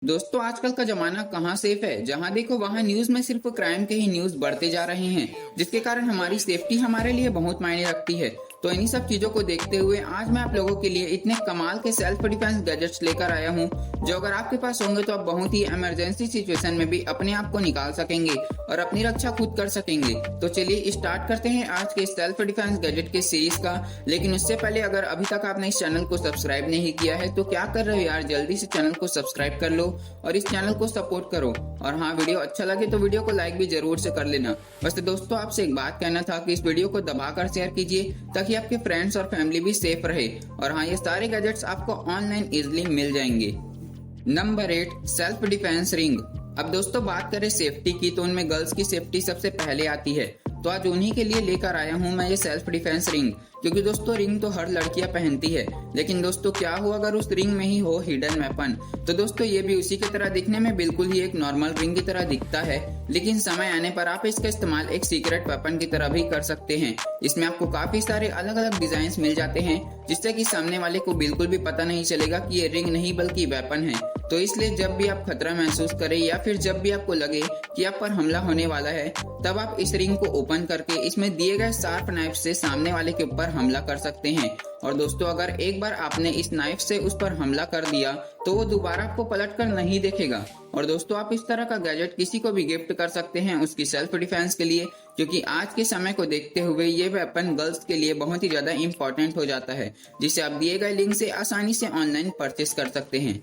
दोस्तों आजकल का जमाना कहाँ सेफ है। जहाँ देखो वहाँ न्यूज में सिर्फ क्राइम के ही न्यूज बढ़ते जा रहे हैं, जिसके कारण हमारी सेफ्टी हमारे लिए बहुत मायने रखती है। तो इन्हीं सब चीजों को देखते हुए आज मैं आप लोगों के लिए इतने कमाल के सेल्फ डिफेंस गैजेट्स लेकर आया हूँ, जो अगर आपके पास होंगे तो आप बहुत ही इमरजेंसी सिचुएशन में भी अपने आप को निकाल सकेंगे और अपनी रक्षा खुद कर सकेंगे। तो चलिए स्टार्ट करते हैं आज के सेल्फ डिफेंस गैजेट के सीरीज का। लेकिन उससे पहले अगर अभी तक आपने इस चैनल को सब्सक्राइब नहीं किया है तो क्या कर रहे हो यार, जल्दी से चैनल को सब्सक्राइब कर लो और इस चैनल को सपोर्ट करो। और हाँ, वीडियो अच्छा लगे तो वीडियो को लाइक भी जरूर से कर लेना। वैसे दोस्तों आपसे एक बात कहना था कि इस वीडियो को दबाकर शेयर कीजिए ताकि आपके फ्रेंड्स और फैमिली भी सेफ रहे। और हाँ, ये सारे गैजेट्स आपको ऑनलाइन इजिली मिल जाएंगे। Number 8, self defence ring. अब दोस्तों बात करें सेफ्टी की तो उनमें गर्ल्स की सेफ्टी सबसे पहले आती है। तो आज उन्हीं के लिए लेकर आया हूँ मैं ये सेल्फ डिफेंस रिंग, क्योंकि दोस्तों रिंग तो हर लड़कियां पहनती है, लेकिन दोस्तों क्या हो अगर उस रिंग में ही हो हिडन वेपन। तो दोस्तों ये भी उसी की तरह दिखने में बिल्कुल ही एक नॉर्मल रिंग की तरह दिखता है, लेकिन समय आने पर आप इसका इस्तेमाल एक सीक्रेट वेपन की तरह भी कर सकते हैं। इसमें आपको काफी सारे अलग अलग डिजाइन मिल जाते हैं, जिससे कि सामने वाले को बिल्कुल भी पता नहीं चलेगा कि ये रिंग नहीं बल्कि वेपन है। तो इसलिए जब भी आप खतरा महसूस करें या फिर जब भी आपको लगे कि आप पर हमला होने वाला है, तब आप इस रिंग को ओपन करके इसमें दिए गए शार्प नाइफ से सामने वाले के ऊपर हमला कर सकते हैं। और दोस्तों अगर एक बार आपने इस नाइफ से उस पर हमला कर दिया तो वो दोबारा आपको पलट कर नहीं देखेगा। और दोस्तों आप इस तरह का गैजेट किसी को भी गिफ्ट कर सकते हैं उसकी सेल्फ डिफेंस के लिए, क्योंकि आज के समय को देखते हुए ये वेपन गर्ल्स के लिए बहुत ही ज्यादा इंपॉर्टेंट हो जाता है, जिसे आप दिए गए लिंक से आसानी से ऑनलाइन परचेस कर सकते हैं।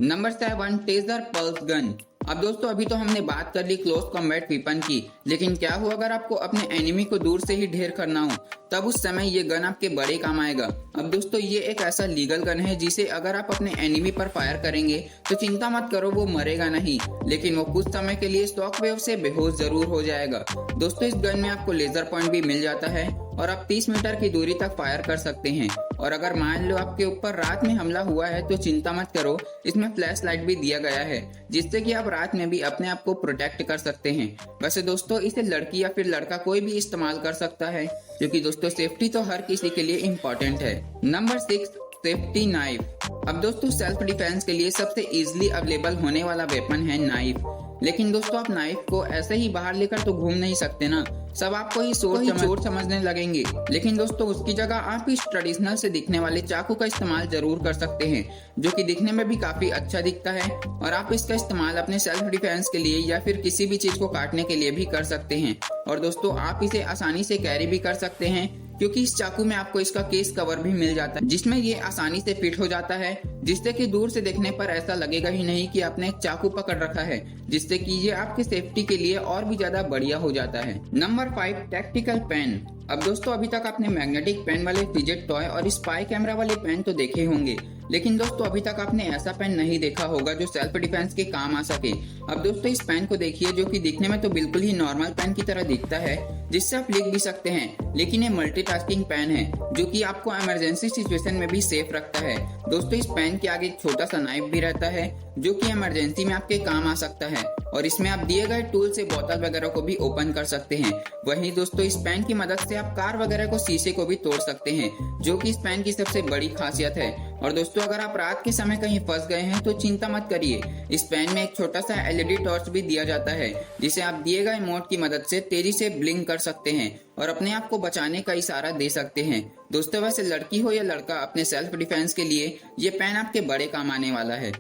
Number 7, taser pulse gun. अब दोस्तों अभी तो हमने बात कर ली क्लोज कॉम्बैट वेपन की, लेकिन क्या हो अगर आपको अपने एनिमी को दूर से ही ढेर करना हो, तब उस समय ये गन आपके बड़े काम आएगा। अब दोस्तों ये एक ऐसा लीगल गन है जिसे अगर आप अपने एनिमी पर फायर करेंगे तो चिंता मत करो, वो मरेगा नहीं, लेकिन वो कुछ समय के लिए शॉक वेव से बेहोश जरूर हो जाएगा। दोस्तों इस गन में आपको लेजर पॉइंट भी मिल जाता है और आप 30 मीटर की दूरी तक फायर कर सकते हैं। और अगर मान लो आपके ऊपर रात में हमला हुआ है तो चिंता मत करो, इसमें फ्लैश लाइट भी दिया गया है, जिससे कि आप रात में भी अपने आप को प्रोटेक्ट कर सकते हैं। वैसे दोस्तों इसे लड़की या फिर लड़का कोई भी इस्तेमाल कर सकता है, क्योंकि दोस्तों सेफ्टी तो हर किसी के लिए इम्पोर्टेंट है। Number 6, safety knife. अब दोस्तों सेल्फ डिफेंस के लिए सबसे इजीली अवेलेबल होने वाला वेपन है नाइफ। लेकिन दोस्तों आप नाइफ को ऐसे ही बाहर लेकर तो घूम नहीं सकते ना, सब आपको ही चोट समझने लगेंगे। लेकिन दोस्तों उसकी जगह आप इस ट्रेडिशनल से दिखने वाले चाकू का इस्तेमाल जरूर कर सकते हैं, जो कि दिखने में भी काफी अच्छा दिखता है। और आप इसका इस्तेमाल अपने सेल्फ डिफेंस के लिए या फिर किसी भी चीज को काटने के लिए भी कर सकते हैं। और दोस्तों आप इसे आसानी से कैरी भी कर सकते हैं, क्योंकि इस चाकू में आपको इसका केस कवर भी मिल जाता है, जिसमें ये आसानी से फिट हो जाता है, जिससे कि दूर से देखने पर ऐसा लगेगा ही नहीं कि आपने एक चाकू पकड़ रखा है, जिससे कि ये आपकी सेफ्टी के लिए और भी ज्यादा बढ़िया हो जाता है। Number 5, tactical pen. अब दोस्तों अभी तक आपने मैग्नेटिक पेन वाले फिजेट टॉय और स्पाई कैमरा वाले पेन तो देखे होंगे, लेकिन दोस्तों अभी तक आपने ऐसा पेन नहीं देखा होगा जो सेल्फ डिफेंस के काम आ सके। अब दोस्तों इस पेन को देखिए, जो कि दिखने में तो बिल्कुल ही नॉर्मल पेन की तरह दिखता है, जिससे आप लिख भी सकते हैं, लेकिन ये मल्टीटास्किंग पेन है जो कि आपको इमरजेंसी सिचुएशन में भी सेफ रखता है। दोस्तों इस पेन के आगे एक छोटा सा नाइफ भी रहता है, जो कि इमरजेंसी में आपके काम आ सकता है, और इसमें आप दिए गए टूल से बोतल वगैरह को भी ओपन कर सकते हैं। वहीं दोस्तों इस पेन की मदद से आप कार वगैरह को शीशे को भी तोड़ सकते हैं, जो कि इस पेन की सबसे बड़ी खासियत है। और दोस्तों अगर आप रात के समय कहीं फंस गए हैं तो चिंता मत करिए, इस पेन में एक छोटा सा एलईडी टॉर्च भी दिया जाता है, जिसे आप दिए गए मोड की मदद से तेजी से ब्लिंक कर सकते हैं और अपने आप को बचाने का इशारा दे सकते हैं। दोस्तों वैसे लड़की हो या लड़का, अपने सेल्फ डिफेंस के लिए ये पेन आपके बड़े काम आने वाला है।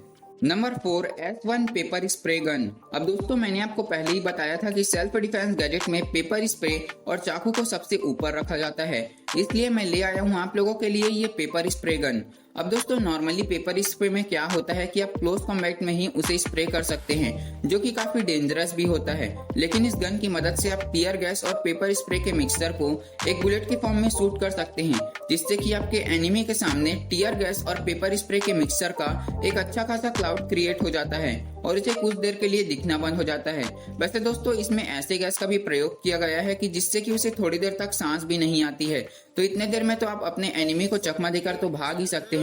Number 4, S1 paper spray gun. अब दोस्तों मैंने आपको पहले ही बताया था कि सेल्फ डिफेंस गैजेट में पेपर स्प्रे और चाकू को सबसे ऊपर रखा जाता है, इसलिए मैं ले आया हूँ आप लोगों के लिए ये पेपर स्प्रे गन। अब दोस्तों नॉर्मली पेपर स्प्रे में क्या होता है कि आप क्लोज कॉम्बैट में ही उसे स्प्रे कर सकते हैं, जो कि काफी डेंजरस भी होता है। लेकिन इस गन की मदद से आप टीयर गैस और पेपर स्प्रे के मिक्सचर को एक बुलेट के फॉर्म में शूट कर सकते हैं, जिससे कि आपके एनिमी के सामने टीयर गैस और पेपर स्प्रे के मिक्सचर का एक अच्छा खासा क्लाउड क्रिएट हो जाता है और इसे कुछ देर के लिए दिखना बंद हो जाता है। वैसे दोस्तों इसमें ऐसे गैस का भी प्रयोग किया गया है कि जिससे कि उसे थोड़ी देर तक सांस भी नहीं आती है, तो इतने देर में तो आप अपने एनिमी को चकमा देकर तो भाग ही सकते हैं।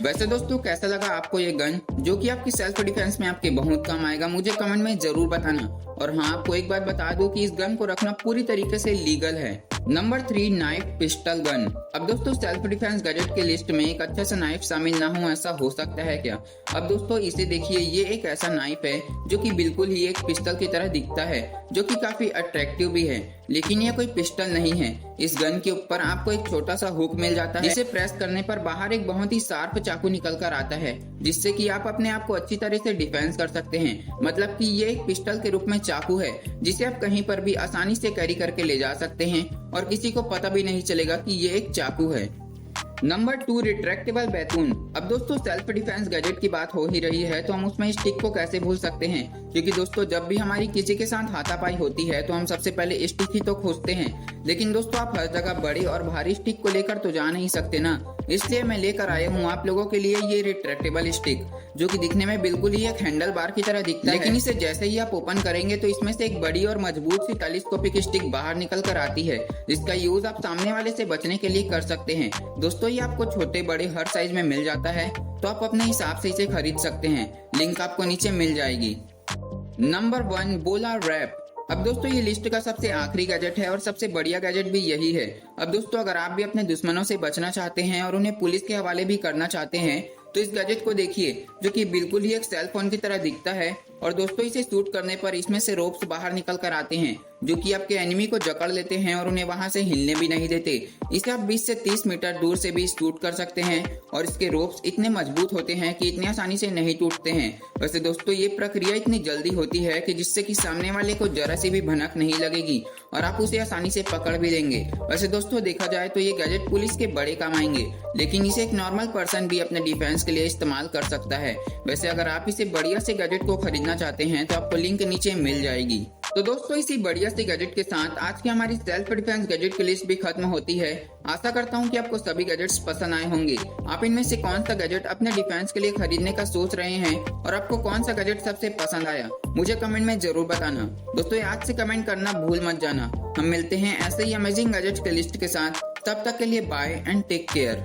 वैसे दोस्तों कैसा लगा आपको ये गन, जो कि आपकी सेल्फ डिफेंस में आपके बहुत काम आएगा, मुझे कमेंट में जरूर बताना। और हाँ, आपको एक बात बता दूं कि इस गन को रखना पूरी तरीके से लीगल है। Number 3, knife pistol gun. अब दोस्तों सेल्फ डिफेंस गैजेट की लिस्ट में एक अच्छा सा नाइफ शामिल ना हो, ऐसा हो सकता है क्या? अब दोस्तों इसे देखिए, ये एक ऐसा नाइफ है जो कि बिल्कुल ही एक पिस्टल की तरह दिखता है, जो कि काफी अट्रैक्टिव भी है, लेकिन यह कोई पिस्टल नहीं है। इस गन के ऊपर आपको एक छोटा सा हुक मिल जाता है, जिसे प्रेस करने पर बाहर एक बहुत ही शार्प चाकू निकल कर आता है, जिससे कि आप अपने आप को अच्छी तरह से डिफेंस कर सकते हैं। मतलब कि ये एक पिस्टल के रूप में चाकू है, जिसे आप कहीं पर भी आसानी से कैरी करके ले जा सकते हैं और किसी को पता भी नहीं चलेगा कि ये एक चाकू है। Number 2, retractable baton. अब दोस्तों सेल्फ डिफेंस गैजेट की बात हो ही रही है तो हम उसमें स्टिक को कैसे भूल सकते हैं, क्योंकि दोस्तों जब भी हमारी किसी के साथ हाथापाई होती है तो हम सबसे पहले स्टिक ही तो खोजते हैं। लेकिन दोस्तों आप हर जगह बड़ी और भारी स्टिक को लेकर तो जा नहीं सकते ना, इसलिए मैं लेकर आया हूँ आप लोगों के लिए ये रिट्रैक्टेबल स्टिक, जो कि दिखने में बिल्कुल ही एक हैंडल बार की तरह दिखता है, लेकिन इसे जैसे ही आप ओपन करेंगे तो इसमें से एक बड़ी और मजबूत सी टेलीस्कोपिक स्टिक बाहर निकल कर आती है, जिसका यूज आप सामने वाले से बचने के लिए कर सकते हैं। दोस्तों ये आपको छोटे बड़े हर साइज में मिल जाता है, तो आप अपने हिसाब से इसे खरीद सकते हैं, लिंक आपको नीचे मिल जाएगी। नंबर 1, बोला रैप। अब दोस्तों ये लिस्ट का सबसे आखिरी गैजेट है और सबसे बढ़िया गैजेट भी यही है। अब दोस्तों अगर आप भी अपने दुश्मनों से बचना चाहते हैं और उन्हें पुलिस के हवाले भी करना चाहते हैं तो इस गैजेट को देखिए, जो कि बिल्कुल ही एक सेल फोन की तरह दिखता है। और दोस्तों इसे शूट करने पर इसमें से रोप्स बाहर निकल कर आते हैं, जो कि आपके एनिमी को जकड़ लेते हैं और उन्हें वहां से हिलने भी नहीं देते। इसे आप 20 से 30 मीटर दूर से भी शूट कर सकते हैं और इसके रोप्स इतने मजबूत होते हैं कि इतनी आसानी से नहीं टूटते हैं। वैसे दोस्तों ये प्रक्रिया इतनी जल्दी होती है कि जिससे कि सामने वाले को जरा सी भी भनक नहीं लगेगी और आप उसे आसानी से पकड़ भी लेंगे। वैसे दोस्तों देखा जाए तो ये गैजेट पुलिस के बड़े काम आएंगे, लेकिन इसे एक नॉर्मल पर्सन भी अपने डिफेंस के लिए इस्तेमाल कर सकता है। वैसे अगर आप इसे बढ़िया से गैजेट को खरीदना चाहते हैं तो आपको लिंक नीचे मिल जाएगी। तो दोस्तों इसी बढ़िया से गैजेट के साथ आज की हमारी सेल्फ डिफेंस गैजेट की लिस्ट भी खत्म होती है। आशा करता हूँ कि आपको सभी गैजेट्स पसंद आए होंगे। आप इनमें से कौन सा गैजेट अपने डिफेंस के लिए खरीदने का सोच रहे हैं और आपको कौन सा गैजेट सबसे पसंद आया, मुझे कमेंट में जरूर बताना। दोस्तों आज से कमेंट करना भूल मत जाना। हम मिलते हैं ऐसे ही अमेजिंग गैजेट्स के लिस्ट के साथ, तब तक के लिए बाय एंड टेक केयर।